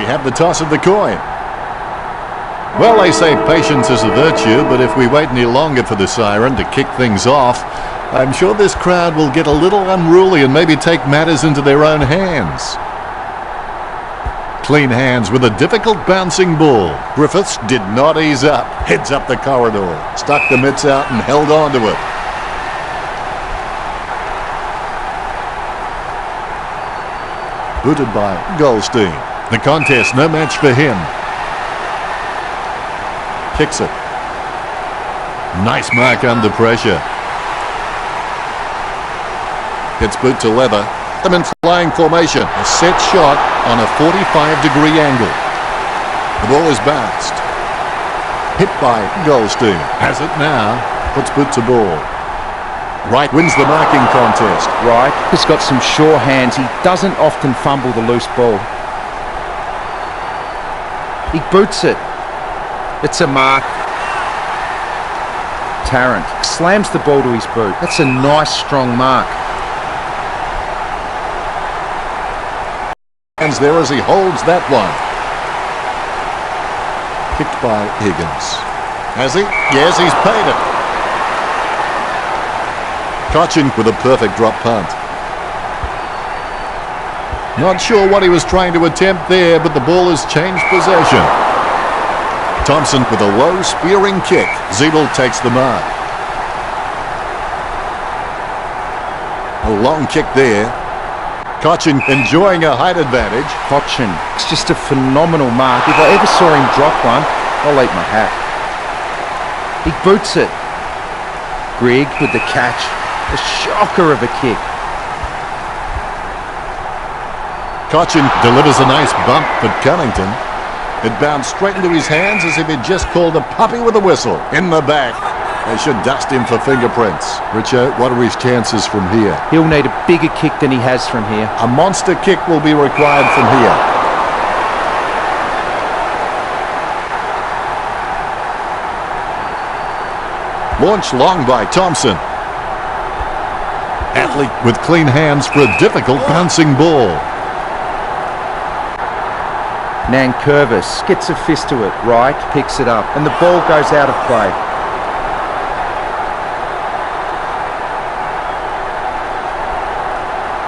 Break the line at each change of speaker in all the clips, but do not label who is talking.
We have the toss of the coin. Well, they say patience is a virtue, but if we wait any longer for the siren to kick things off, I'm sure this crowd will get a little unruly and maybe take matters into their own hands. Clean hands with a difficult bouncing ball. Griffiths did not ease up. Heads up the corridor. Stuck the mitts out and held on to it. Booted by Goldstein. The contest, no match for him. Kicks it. Nice mark under pressure. Gets boot to leather. Them in flying formation. A set shot on a 45-degree angle. The ball is bounced. Hit by Goldstein. Has it now. Puts boot to ball. Wright wins the marking contest.
Wright has got some sure hands. He doesn't often fumble the loose ball. He boots it. It's a mark. Tarrant slams the ball to his boot. That's a nice strong mark.
Hands there as he holds that one. Kicked by Higgins. Has he? Yes, he's paid it. Cochin with a perfect drop punt. Not sure what he was trying to attempt there, but the ball has changed possession. Thompson with a low spearing kick. Zeeble takes the mark. A long kick there. Cochin enjoying a height advantage.
Cochin, it's just a phenomenal mark. If I ever saw him drop one, I'll eat my hat. He boots it. Grigg with the catch. A shocker of a kick.
Cochin delivers a nice bump for Cunnington. It bounced straight into his hands as if he'd just called a puppy with a whistle. In the back. They should dust him for fingerprints. Richo, what are his chances from here?
He'll need a bigger kick than he has from here.
A monster kick will be required from here. Launched long by Thompson. Athlete with clean hands for a difficult bouncing ball.
Nankervis gets a fist to it. Wright picks it up and the ball goes out of play.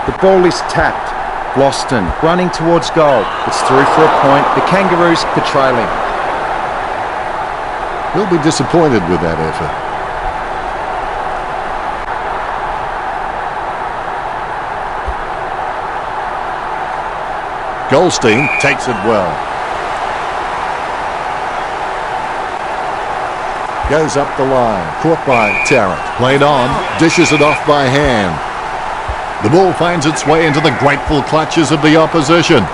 The ball is tapped. Bloston running towards goal. It's through for a point. The Kangaroos are trailing.
He'll be disappointed with that effort. Goldstein takes it well. Goes up the line. Caught by Tarrant. Played on. Dishes it off by hand. The ball finds its way into the grateful clutches of the opposition.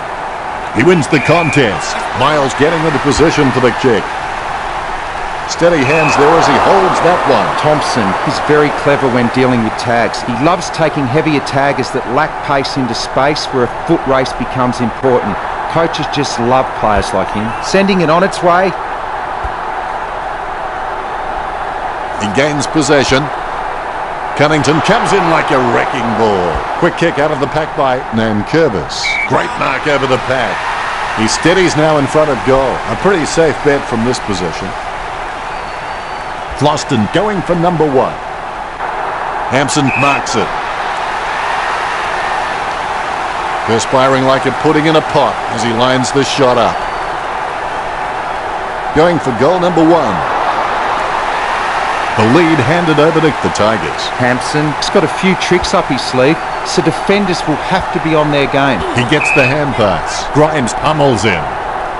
He wins the contest. Miles getting into position for the kick. Steady hands there as he holds that one.
Thompson is very clever when dealing with tags. He loves taking heavier taggers that lack pace into space where a foot race becomes important. Coaches just love players like him. Sending it on its way.
He gains possession. Cunnington comes in like a wrecking ball. Quick kick out of the pack by Nankervis. Great mark over the pack. He steadies now in front of goal. A pretty safe bet from this position. Floston going for number one. Hampson marks it. Perspiring like a pudding in a pot as he lines this shot up. Going for goal number one. The lead handed over to the Tigers.
Hampson's got a few tricks up his sleeve, so defenders will have to be on their game.
He gets the hand pass. Grimes pummels him.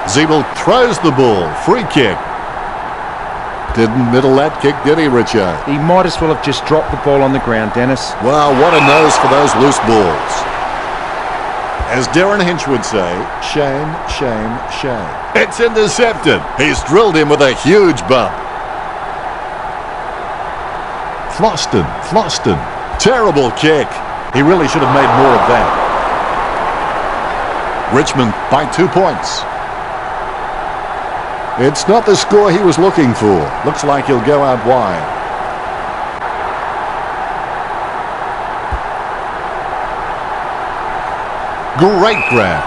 Zeeble throws the ball. Free kick. Didn't middle that kick, did he, Richo?
He might as well have just dropped the ball on the ground, Dennis.
Well, what a nose for those loose balls. As Darren Hinch would say, shame, shame, shame. It's intercepted. He's drilled him with a huge bump. Floston. Terrible kick. He really should have made more of that. Richmond by 2 points. It's not the score he was looking for. Looks like he'll go out wide. Great grab.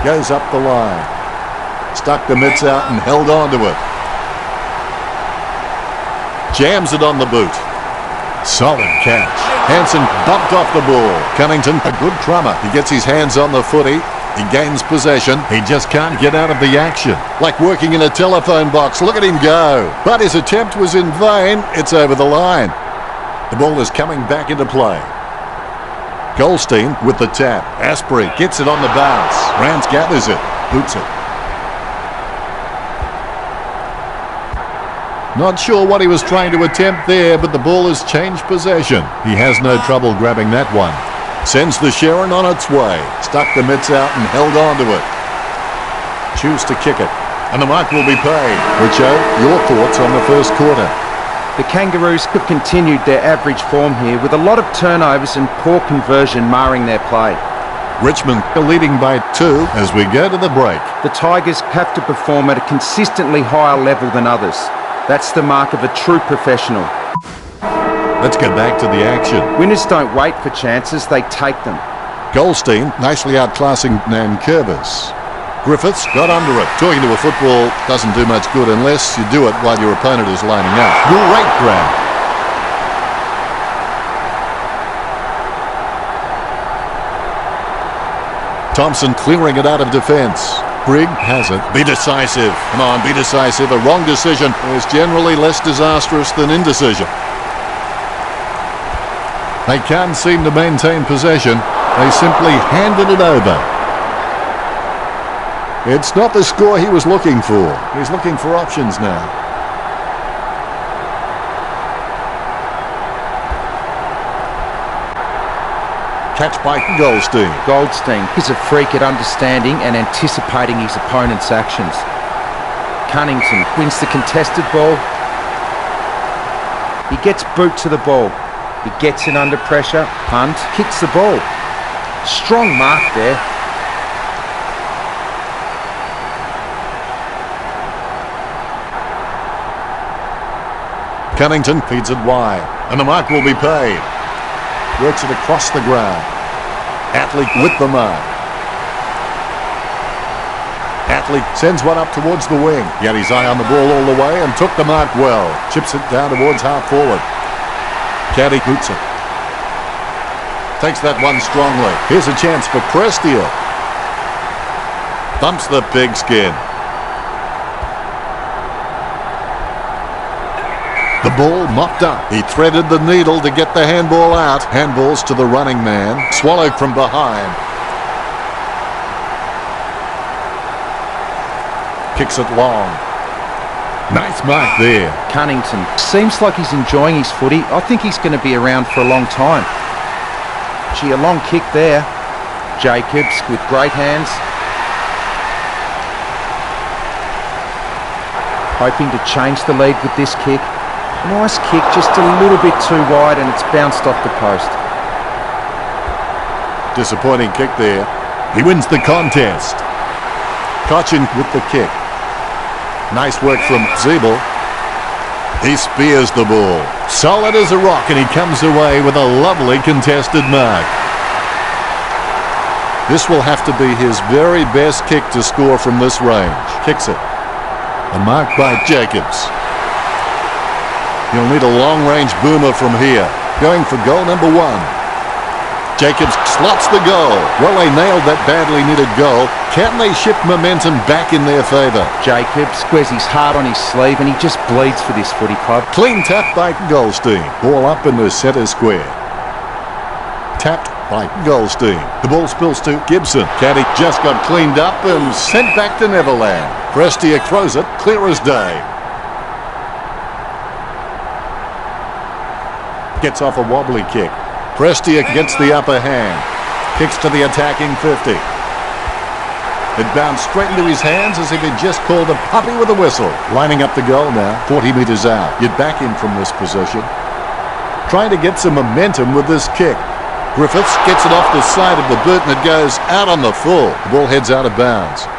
Goes up the line. Stuck the mitts out and held on to it. Jams it on the boot. Solid catch. Hansen bumped off the ball. Cunnington, a good crummer. He gets his hands on the footy. He gains possession. He just can't get out of the action. Like working in a telephone box. Look at him go. But his attempt was in vain. It's over the line. The ball is coming back into play. Goldstein with the tap. Asprey gets it on the bounce. Rance gathers it. Boots it. Not sure what he was trying to attempt there, but the ball has changed possession. He has no trouble grabbing that one. Sends the Sharon on its way. Stuck the mitts out and held on to it. Choose to kick it. And the mark will be paid. Richo, your thoughts on the first quarter?
The Kangaroos have continued their average form here with a lot of turnovers and poor conversion marring their play.
Richmond are leading by 2 as we go to the break.
The Tigers have to perform at a consistently higher level than others. That's the mark of a true professional.
Let's go back to the action.
Winners don't wait for chances, they take them.
Goldstein nicely outclassing Nankervis. Griffiths got under it. Talking to a football doesn't do much good unless you do it while your opponent is lining up. Great grab. Thompson clearing it out of defence. Brigg has it. Be decisive. Come on, be decisive. A wrong decision is generally less disastrous than indecision. They can't seem to maintain possession. They simply handed it over. It's not the score he was looking for. He's looking for options now. Catch by Goldstein.
Goldstein is a freak at understanding and anticipating his opponent's actions. Cunnington wins the contested ball. He gets boot to the ball. He gets in under pressure, punt, kicks the ball. Strong mark there.
Cunnington feeds it wide, and the mark will be paid. Works it across the ground. Athlete with the mark. Athlete sends one up towards the wing. He had his eye on the ball all the way and took the mark well. Chips it down towards half forward. Caddy boots it. Takes that one strongly. Here's a chance for Prestia. Thumps the pigskin. The ball mopped up. He threaded the needle to get the handball out. Handballs to the running man. Swallowed from behind. Kicks it long. Nice mark there.
Cunnington seems like he's enjoying his footy. I think he's going to be around for a long time. Gee, a long kick there. Jacobs with great hands. Hoping to change the lead with this kick. Nice kick, just a little bit too wide and it's bounced off the post.
Disappointing kick there. He wins the contest. Cochin with the kick. Nice work from Zeeble. He spears the ball. Solid as a rock, and he comes away with a lovely contested mark. This will have to be his very best kick to score from this range. Kicks it. A mark by Jacobs. He'll need a long-range boomer from here. Going for goal number 1. Jacobs slots the goal. Well, they nailed that badly needed goal. Can they shift momentum back in their favour?
Jacobs wears his heart on his sleeve and he just bleeds for this footy club.
Clean tap by Goldstein. Ball up in the centre square. Tapped by Goldstein. The ball spills to Gibson. Caddy just got cleaned up and sent back to Neverland. Prestia throws it clear as day. Gets off a wobbly kick. Prestia gets the upper hand. Kicks to the attacking 50. It bounced straight into his hands as if he'd just called a puppy with a whistle. Lining up the goal now, 40 metres out. You'd back him from this position. Trying to get some momentum with this kick. Griffiths gets it off the side of the boot and it goes out on the full. The ball heads out of bounds.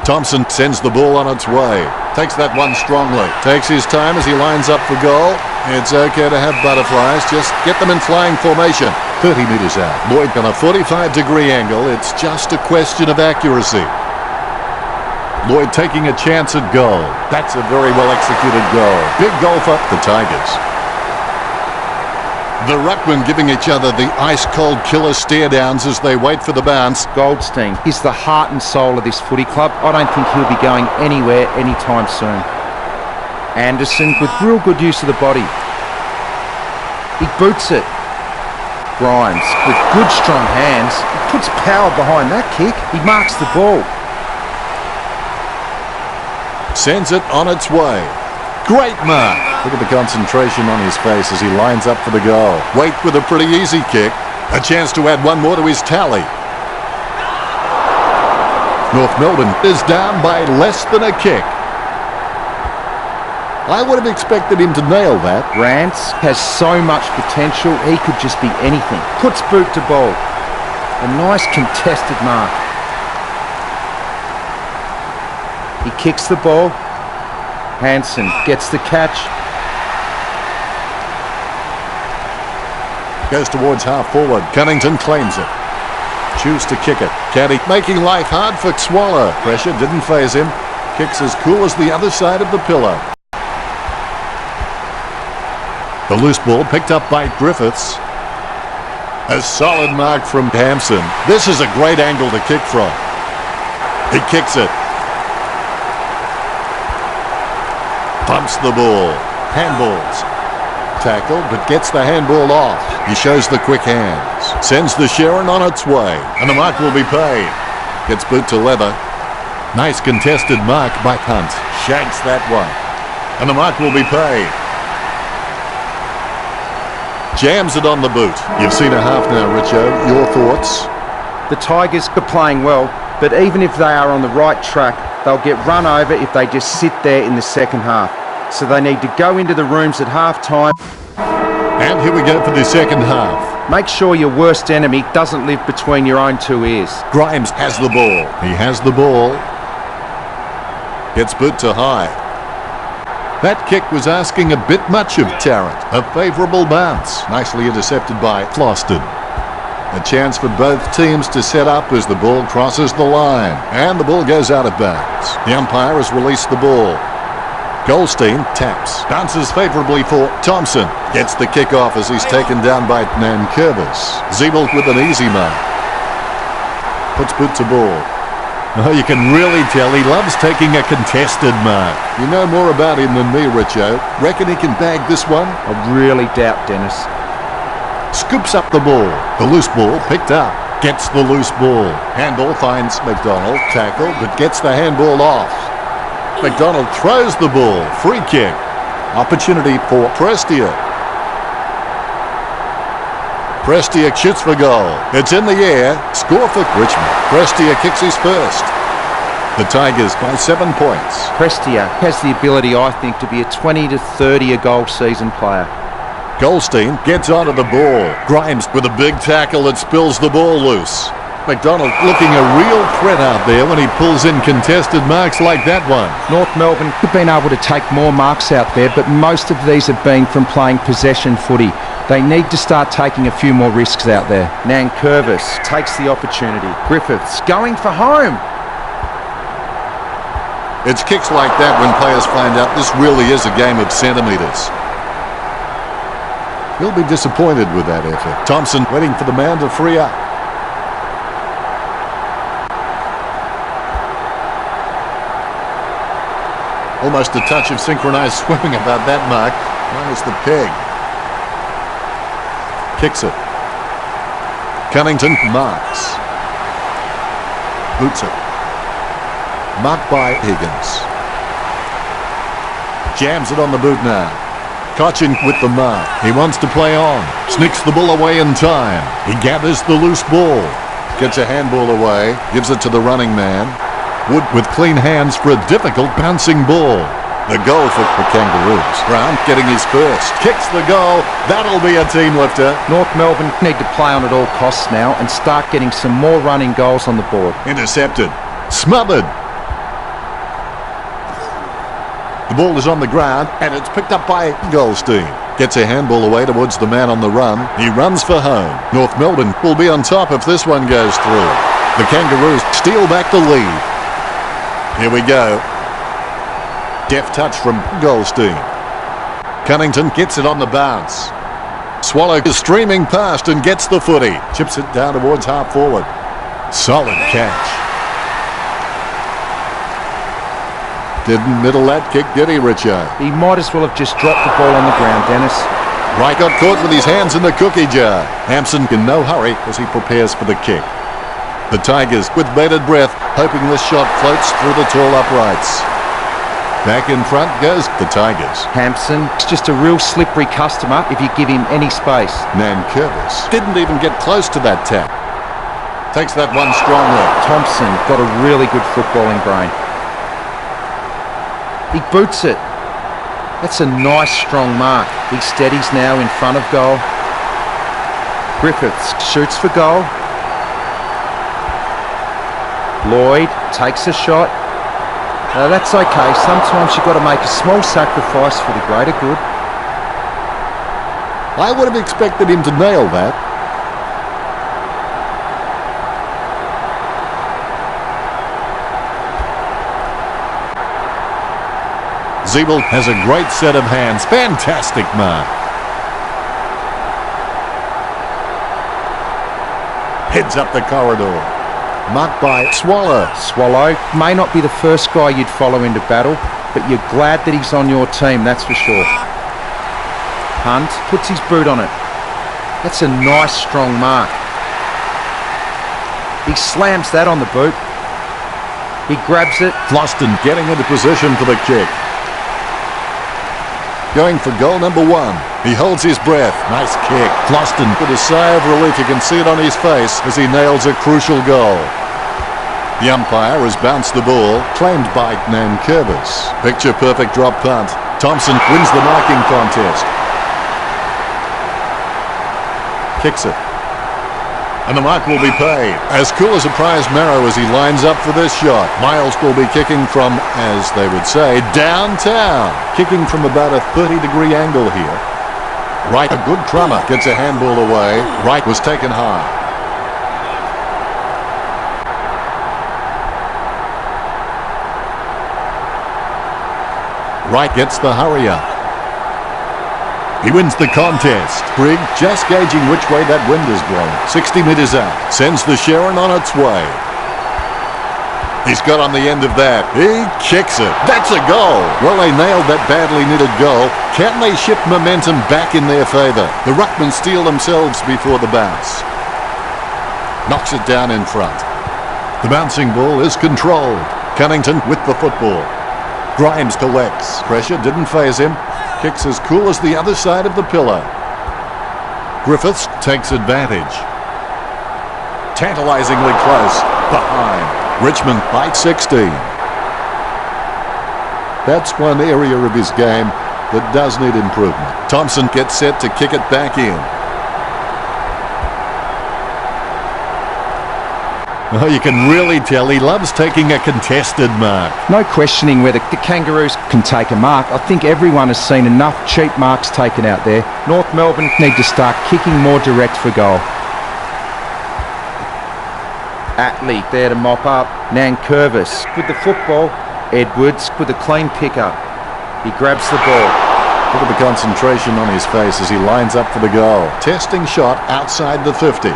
Thompson sends the ball on its way. Takes that one strongly. Takes his time as he lines up for goal. It's okay to have butterflies, just get them in flying formation. 30 metres out. Lloyd on a 45-degree angle. It's just a question of accuracy. Lloyd taking a chance at goal. That's a very well-executed goal. Big goal for the Tigers. The ruckmen giving each other the ice-cold killer stare-downs as they wait for the bounce.
Goldstein, he's the heart and soul of this footy club. I don't think he'll be going anywhere anytime soon. Anderson with real good use of the body. He boots it. Grimes with good strong hands. He puts power behind that kick. He marks the ball.
Sends it on its way. Great mark. Look at the concentration on his face as he lines up for the goal. Wait with a pretty easy kick. A chance to add one more to his tally. North Melbourne is down by less than a kick. I would have expected him to nail that.
Rance has so much potential, he could just be anything. Puts boot to ball. A nice contested mark. He kicks the ball. Hansen gets the catch.
Goes towards half forward. Cunnington claims it. Choose to kick it. Caddy making life hard for Swallow. Pressure didn't faze him. Kicks as cool as the other side of the pillow. The loose ball picked up by Griffiths. A solid mark from Hampson. This is a great angle to kick from. He kicks it. Pumps the ball. Handballs. Tackle, but gets the handball off. He shows the quick hands. Sends the Sharon on its way. And the mark will be paid. Gets boot to leather. Nice contested mark by Hunt. Shanks that one. And the mark will be paid. Jams it on the boot. You've seen a half now, Richo. Your thoughts?
The Tigers are playing well, but even if they are on the right track, they'll get run over if they just sit there in the second half. So they need to go into the rooms at half-time.
And here we go for the second half.
Make sure your worst enemy doesn't live between your own two ears.
Grimes has the ball. He has the ball. Gets boot to high. That kick was asking a bit much of Tarrant. A favourable bounce. Nicely intercepted by Floston. A chance for both teams to set up as the ball crosses the line. And the ball goes out of bounds. The umpire has released the ball. Goldstein taps. Bounces favourably for Thompson. Gets the kick off as he's taken down by Nankervis. Zeeble with an easy mark. Puts boot to ball. Oh, you can really tell he loves taking a contested mark. You know more about him than me, Richo. Reckon he can bag this one?
I really doubt Dennis.
Scoops up the ball. The loose ball picked up. Gets the loose ball. Handball finds McDonald. Tackle, but gets the handball off. McDonald throws the ball. Free kick. Opportunity for Prestia. Prestia shoots for goal. It's in the air. Score for Richmond. Prestia kicks his first. The Tigers by 7 points.
Prestia has the ability, I think, to be a 20 to 30 a goal season player.
Goldstein gets onto the ball. Grimes with a big tackle that spills the ball loose. McDonald looking a real threat out there when he pulls in contested marks like that one.
North Melbourne have been able to take more marks out there, but most of these have been from playing possession footy. They need to start taking a few more risks out there. Nankervis takes the opportunity. Griffiths going for home.
It's kicks like that when players find out this really is a game of centimetres. He'll be disappointed with that effort. Thompson waiting for the man to free up. Almost a touch of synchronized swimming about that mark. Minus the peg. Kicks it. Cunnington marks. Boots it. Marked by Higgins. Jams it on the boot now. Cochin with the mark. He wants to play on. Sneaks the ball away in time. He gathers the loose ball. Gets a handball away. Gives it to the running man. Wood with clean hands for a difficult bouncing ball. The goal for the Kangaroos. Brown getting his first. Kicks the goal. That'll be a team lifter.
North Melbourne need to play on at all costs now and start getting some more running goals on the board.
Intercepted. Smothered. The ball is on the ground and it's picked up by Goldstein. Gets a handball away towards the man on the run. He runs for home. North Melbourne will be on top if this one goes through. The Kangaroos steal back the lead. Here we go. Deft touch from Goldstein. Cunnington gets it on the bounce. Swallow is streaming past and gets the footy. Chips it down towards half forward. Solid catch. Didn't middle that kick, did he, Richo?
He might as well have just dropped the ball on the ground, Dennis.
Wright got caught with his hands in the cookie jar. Hampson in no hurry as he prepares for the kick. The Tigers, with bated breath, hoping this shot floats through the tall uprights. Back in front goes the Tigers.
Hampson is just a real slippery customer if you give him any space.
Nankervis didn't even get close to that tap. Takes that one strongly.
Thompson got a really good footballing brain. He boots it. That's a nice strong mark. He steadies now in front of goal. Griffiths shoots for goal. Lloyd takes a shot. That's okay. Sometimes you've got to make a small sacrifice for the greater good.
I would have expected him to nail that. Zeeble has a great set of hands. Fantastic mark. Heads up the corridor. Marked by Swallow.
Swallow may not be the first guy you'd follow into battle, but you're glad that he's on your team, that's for sure. Hunt puts his boot on it. That's a nice strong mark. He slams that on the boot. He grabs it.
Floston getting into position for the kick. Going for goal number 1. He holds his breath. Nice kick. Floston with a sigh of relief. You can see it on his face as he nails a crucial goal. The umpire has bounced the ball, claimed by Nankervis. Picture perfect drop punt. Thompson wins the marking contest. Kicks it. And the mark will be paid. As cool as a prize marrow as he lines up for this shot. Miles will be kicking from, as they would say, downtown. Kicking from about a 30-degree angle here. Wright, a good crummer, gets a handball away. Wright was taken high. Wright gets the hurry up. He wins the contest. Brigg just gauging which way that wind is blowing. 60 metres out. Sends the Sharon on its way. He's got on the end of that. He kicks it. That's a goal. Well, they nailed that badly needed goal. Can they shift momentum back in their favour? The Ruckmen steal themselves before the bounce. Knocks it down in front. The bouncing ball is controlled. Cunnington with the football. Grimes collects. Pressure didn't faze him. Kicks as cool as the other side of the pillar. Griffiths takes advantage. Tantalizingly close. Behind. Richmond by 16. That's one area of his game that does need improvement. Thompson gets set to kick it back in. Oh, you can really tell he loves taking a contested mark.
No questioning whether the Kangaroos can take a mark. I think everyone has seen enough cheap marks taken out there. North Melbourne need to start kicking more direct for goal. Atley there to mop up. Nankervis with the football. Edwards with a clean pick-up. He grabs the ball.
Look at the concentration on his face as he lines up for the goal. Testing shot outside the 50.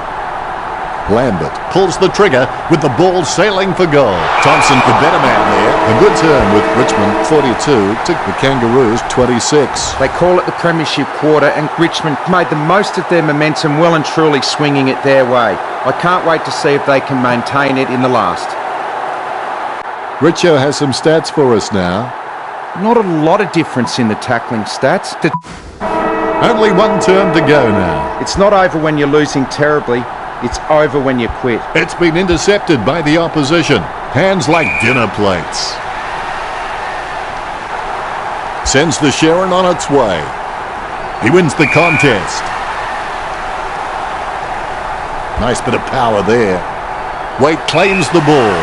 Lambert pulls the trigger with the ball sailing for goal. Thompson, the better man there. A good turn with Richmond 42 to the Kangaroos 26.
They call it the Premiership quarter, and Richmond made the most of their momentum, well and truly swinging it their way. I can't wait to see if they can maintain it in the last.
Richo has some stats for us now.
Not a lot of difference in the tackling stats.
Only one term to go now.
It's not over when you're losing terribly. It's over when you quit.
It's been intercepted by the opposition. Hands like dinner plates. Sends the Sharon on its way. He wins the contest. Nice bit of power there. Waite claims the ball.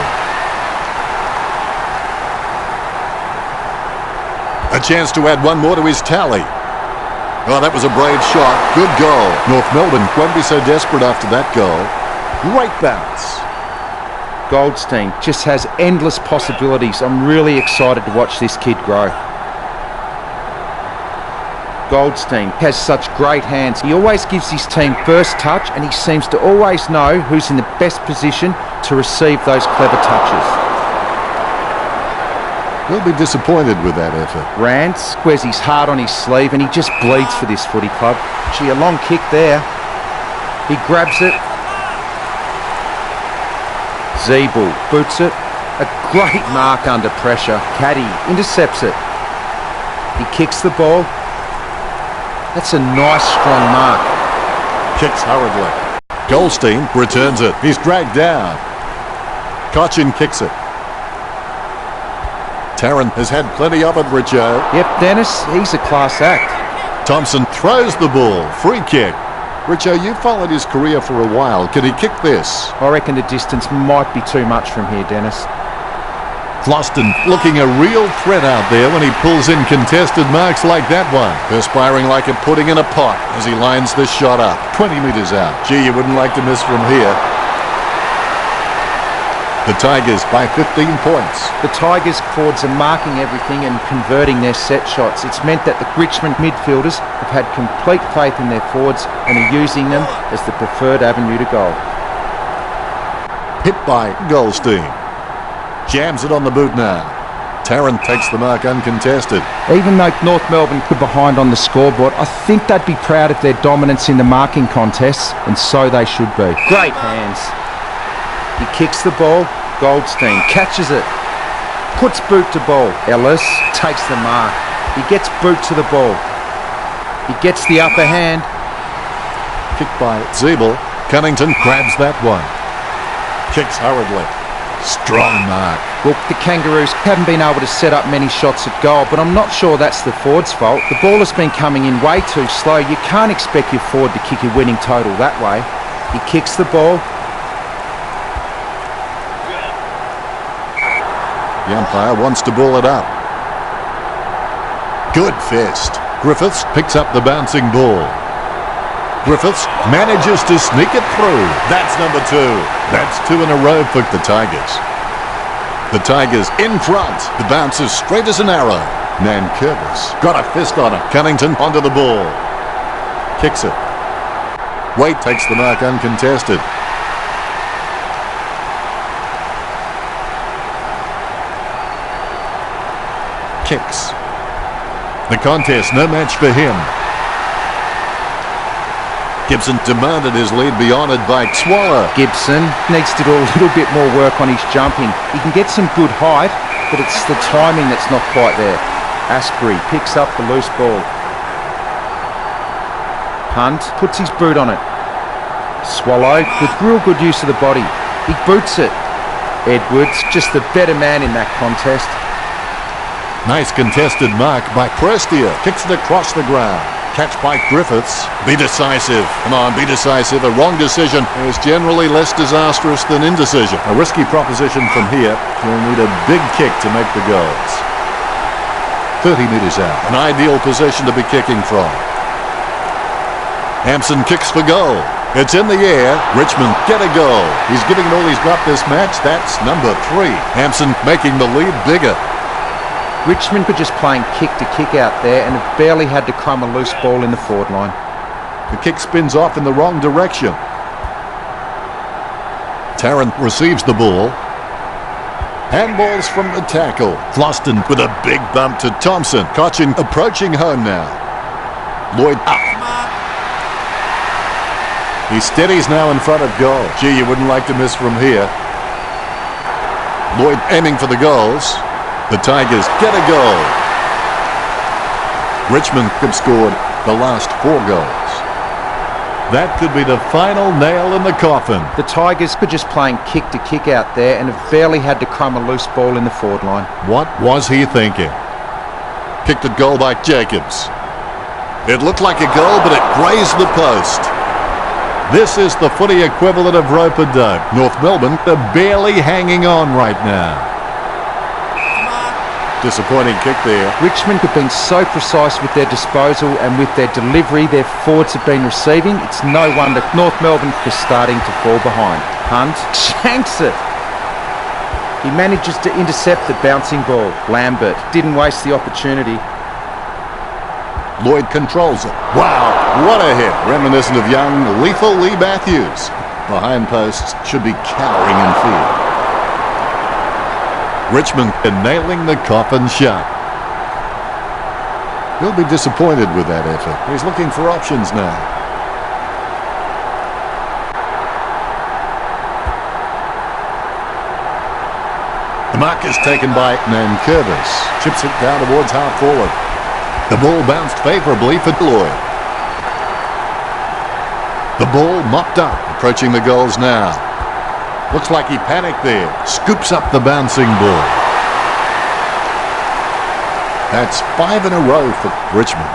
A chance to add one more to his tally. Oh, that was a brave shot. Good goal. North Melbourne won't be so desperate after that goal. Great bounce.
Goldstein just has endless possibilities. I'm really excited to watch this kid grow. Goldstein has such great hands. He always gives his team first touch, and he seems to always know who's in the best position to receive those clever touches.
He'll be disappointed with that effort.
Rance wears his heart on his sleeve, and he just bleeds for this footy club. Gee, a long kick there. He grabs it. Zeeble boots it. A great mark under pressure. Caddy intercepts it. He kicks the ball. That's a nice, strong mark.
Kicks hurriedly. Goldstein returns it. He's dragged down. Cochin kicks it. Tarrant has had plenty of it, Richo.
Yep, Dennis, he's a class act.
Thompson throws the ball. Free kick. Richo, you followed his career for a while. Can he kick this?
I reckon the distance might be too much from here, Dennis.
Floston looking a real threat out there when he pulls in contested marks like that one. Perspiring like a pudding in a pot as he lines this shot up. 20 metres out. Gee, you wouldn't like to miss from here. The Tigers by 15 points.
The Tigers forwards are marking everything and converting their set shots. It's meant that the Richmond midfielders have had complete faith in their forwards and are using them as the preferred avenue to goal.
Hit by Goldstein. Jams it on the boot now. Tarrant takes the mark uncontested.
Even though North Melbourne were behind on the scoreboard, I think they'd be proud of their dominance in the marking contests, and so they should be. Great hands. He kicks the ball. Goldstein catches it. Puts boot to ball. Ellis takes the mark. He gets boot to the ball. He gets the upper hand.
Kicked by Zeeble. Cunnington grabs that one. Kicks hurriedly. Strong mark.
Well, the Kangaroos haven't been able to set up many shots at goal, but I'm not sure that's the forward's fault. The ball has been coming in way too slow. You can't expect your forward to kick a winning total that way. He kicks the ball.
The umpire wants to ball it up. Good fist. Griffiths picks up the bouncing ball. Griffiths manages to sneak it through. That's number 2. That's 2 in a row for the Tigers. The Tigers in front. The bounce is straight as an arrow. Nankervis got a fist on it. Cunnington onto the ball. Kicks it. Waite takes the mark uncontested. Kicks. The contest, no match for him. Gibson demanded his lead be honoured by Swallow.
Gibson needs to do a little bit more work on his jumping. He can get some good height, but it's the timing that's not quite there. Asprey picks up the loose ball. Hunt puts his boot on it. Swallow with real good use of the body. He boots it. Edwards just the better man in that contest.
Nice contested mark by Prestia. Kicks it across the ground. Catch by Griffiths. Be decisive. Come on, be decisive. A wrong decision is generally less disastrous than indecision. A risky proposition from here. You'll need a big kick to make the goals. 30 metres out. An ideal position to be kicking from. Hampson kicks for goal. It's in the air. Richmond get a goal. He's giving it all he's got this match. That's number 3. Hampson making the lead bigger.
Richmond were just playing kick to kick out there and have barely had to crumb a loose ball in the forward line.
The kick spins off in the wrong direction. Tarrant receives the ball. Handballs from the tackle. Floston with a big bump to Thompson. Cochin approaching home now. Lloyd up. He steadies now in front of goal. Gee, you wouldn't like to miss from here. Lloyd aiming for the goals. The Tigers get a goal. Richmond have scored the last 4 goals. That could be the final nail in the coffin.
The Tigers were just playing kick to kick out there and have barely had to crumb a loose ball in the forward line.
What was he thinking? Kicked at goal by Jacobs. It looked like a goal, but it grazed the post. This is the footy equivalent of rope-a-dope. North Melbourne are barely hanging on right now. Disappointing kick there.
Richmond have been so precise with their disposal and with their delivery their forwards have been receiving. It's no wonder North Melbourne is starting to fall behind. Hunt shanks it. He manages to intercept the bouncing ball. Lambert didn't waste the opportunity.
Lloyd controls it. Wow, what a hit. Reminiscent of young, lethal Lee Matthews. Behind posts should be cowering in fear. Richmond nailing the coffin shut. He'll be disappointed with that effort. He's looking for options now. The mark is taken by Nankervis. Chips it down towards half forward. The ball bounced favourably for Lloyd. The ball mopped up, approaching the goals now. Looks like he panicked there. Scoops up the bouncing ball. That's 5 in a row for Richmond.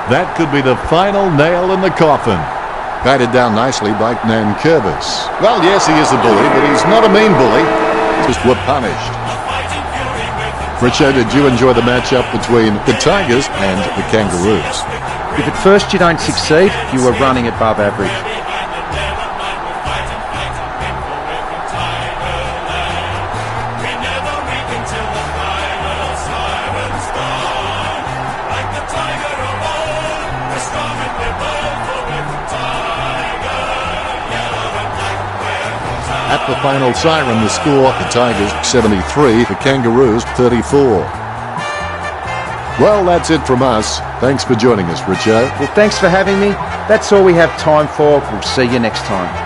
That could be the final nail in the coffin. Batted down nicely by Nankervis. Well, yes, he is a bully, but he's not a mean bully. Just were punished. Richo, did you enjoy the matchup between the Tigers and the Kangaroos?
If at first you don't succeed, you are running above average.
At the final siren, the score, the Tigers 73, the Kangaroos 34. Well, that's it from us. Thanks for joining us, Richo.
Well, thanks for having me. That's all we have time for. We'll see you next time.